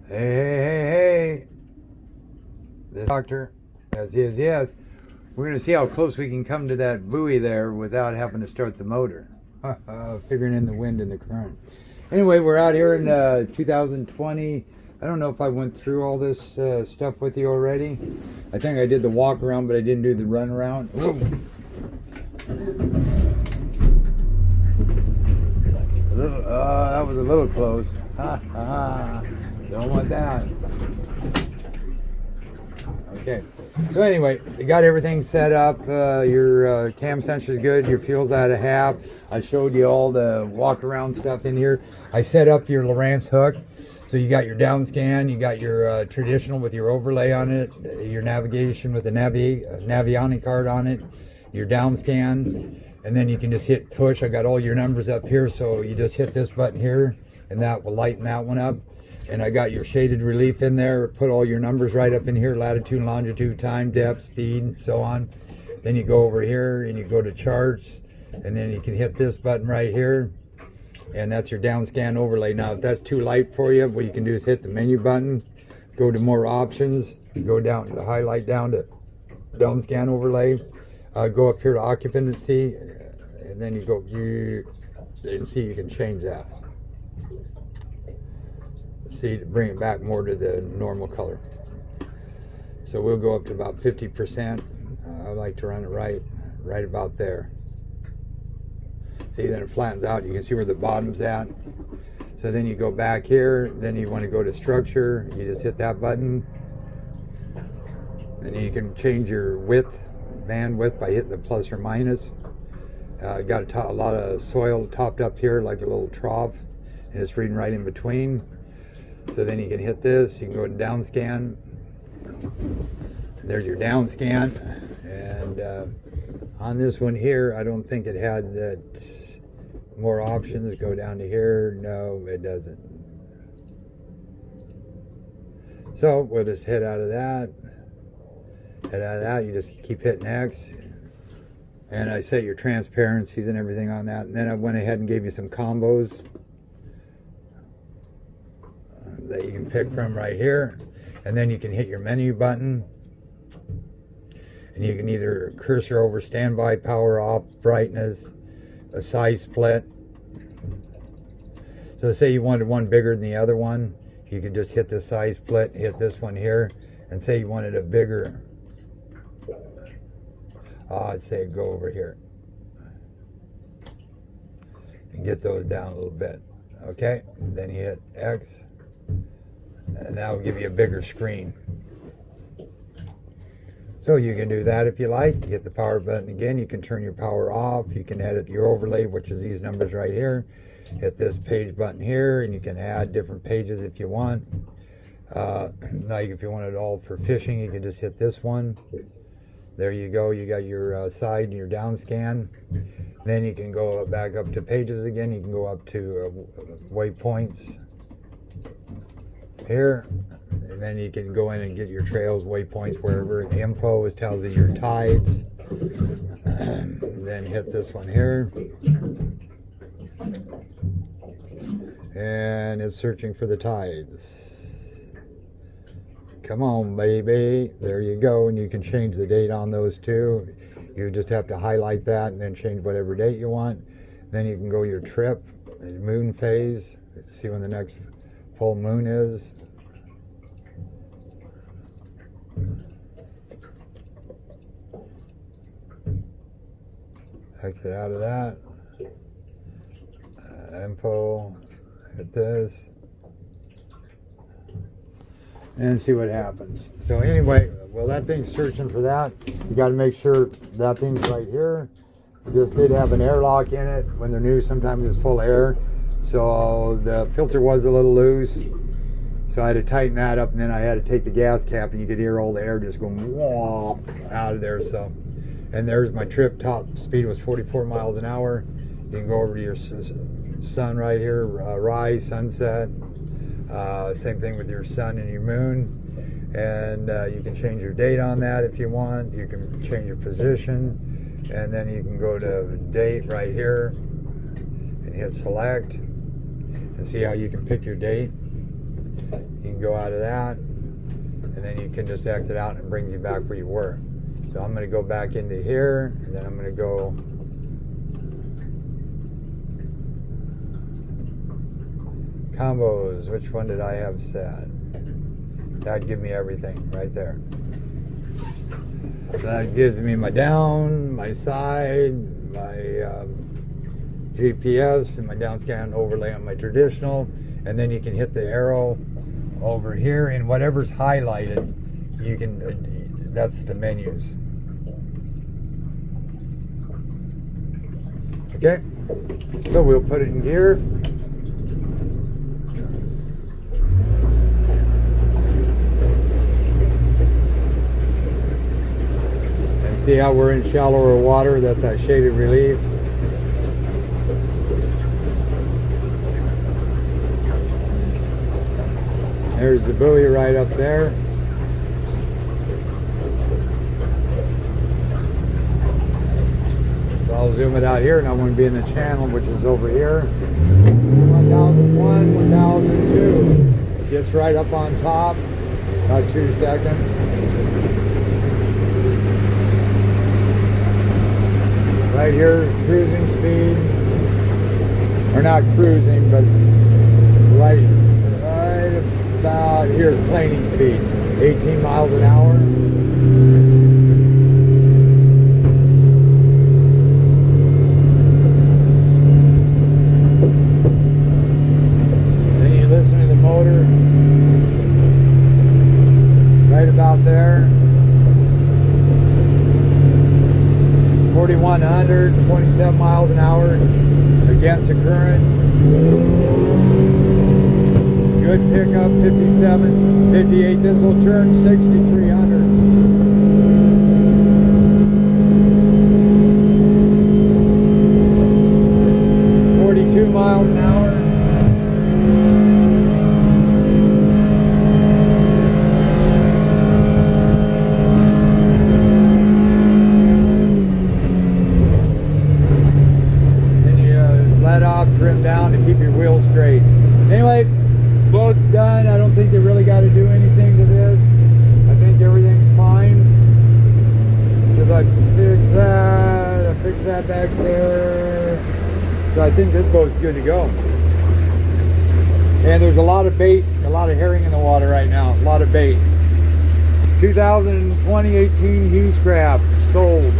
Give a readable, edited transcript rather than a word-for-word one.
Hey, hey. This doctor. Yes. We're going to see how close we can come to that buoy there without having to start the motor. Figuring in the wind and the current. Anyway, we're out here in 2020. I don't know if I went through all this stuff with you already. I think I did the walk around, but I didn't do the run around. That was a little close. Don't want that. Okay. So anyway, you got everything set up. Your cam sensor is good. Your fuel's out of half. I showed you all the walk around stuff in here. I set up your Lowrance hook. So you got your down scan. You got your traditional with your overlay on it. Your navigation with the Navionic card on it. Your down scan. And then you can just hit push. I got all your numbers up here. So you just hit this button here. And that will lighten that one up. And I got your shaded relief in there. Put all your numbers right up in here. Latitude, longitude, time, depth, speed, so on. Then you go over here and you go to charts. And then you can hit this button right here. And that's your down scan overlay. Now, if that's too light for you, what you can do is hit the menu button. Go to more options. Go down to the highlight down to down scan overlay. Go up here to occupancy. And then you go, and see you can change that. See, to bring it back more to the normal color. So we'll go up to about 50%. I like to run it right about there. See, then it flattens out. You can see where the bottom's at. So then you go back here. Then you want to go to structure. You just hit that button. And then you can change your width, bandwidth, by hitting the plus or minus. Got a lot of soil topped up here, like a little trough. And it's reading right in between. So then you can hit this, you can go to down scan. There's your down scan. And on this one here, I don't think it had that more options. Go down to here. No, it doesn't. So we'll just head out of that. Head out of that, you just keep hitting X. And I set your transparencies and everything on that. And then I went ahead and gave you some combos that you can pick from right here. And then you can hit your menu button. And you can either cursor over standby, power off, brightness, a size split. So say you wanted one bigger than the other one, you could just hit the size split, hit this one here, and say you wanted a bigger. I'd say go over here. And get those down a little bit. Okay, then you hit X. And that will give you a bigger screen. So you can do that if you like. You hit the power button again. You can turn your power off. You can edit your overlay, which is these numbers right here. Hit this page button here, and you can add different pages if you want. Like if you want it all for fishing, you can just hit this one. There you go. You got your side and your down scan. Then you can go back up to pages again. You can go up to waypoints here, and then you can go in and get your trails, waypoints, wherever. Info tells you your tides. Then hit this one here, and it's searching for the tides. Come on, baby. There you go. And you can change the date on those too. You just have to highlight that and then change whatever date you want. Then you can go your trip, the moon phase, see when the next full moon is. Exit out of that. Info. Hit this. And see what happens. So anyway, well, that thing's searching for that. You got to make sure that thing's right here. This did have an airlock in it. When they're new, sometimes it's full of air. So the filter was a little loose. So I had to tighten that up, and then I had to take the gas cap, and you could hear all the air just going whoa out of there. So, and there's my trip. Top speed was 44 miles an hour. You can go over to your sun right here, rise, sunset. Same thing with your sun and your moon. And you can change your date on that if you want. You can change your position. And then you can go to date right here and hit select. And see how you can pick your date. You can go out of that, and then you can just exit out and it brings you back where you were. So I'm going to go back into here, and then I'm going to go combos. Which one did I have set? That'd give me everything right there. So that gives me my down, my side, my GPS, and my down scan overlay on my traditional. And then you can hit the arrow over here, and whatever's highlighted, you can, that's the menus. Okay, so we'll put it in gear. And see how we're in shallower water. That's that shaded relief. There's the buoy right up there. So I'll zoom it out here, and I'm going to be in the channel, which is over here. It's 1001, 1002. It gets right up on top, about 2 seconds. Right here, cruising speed. Or not cruising, but right about here, planing speed, 18 miles an hour. Then you listen to the motor, right about there. 4,100, 27 miles an hour against the current. Good pickup, 57, 58. This will turn 6,300. Miles an hour. Then you let off, trim down to keep your wheels straight. Anyway, boat's done. I don't think they really got to do anything to this. I think everything's fine. Because I fixed that. I fixed that back there. So I think this boat's good to go. And there's a lot of bait, a lot of herring in the water right now. A lot of bait. 2020-18 Hughes crab sold.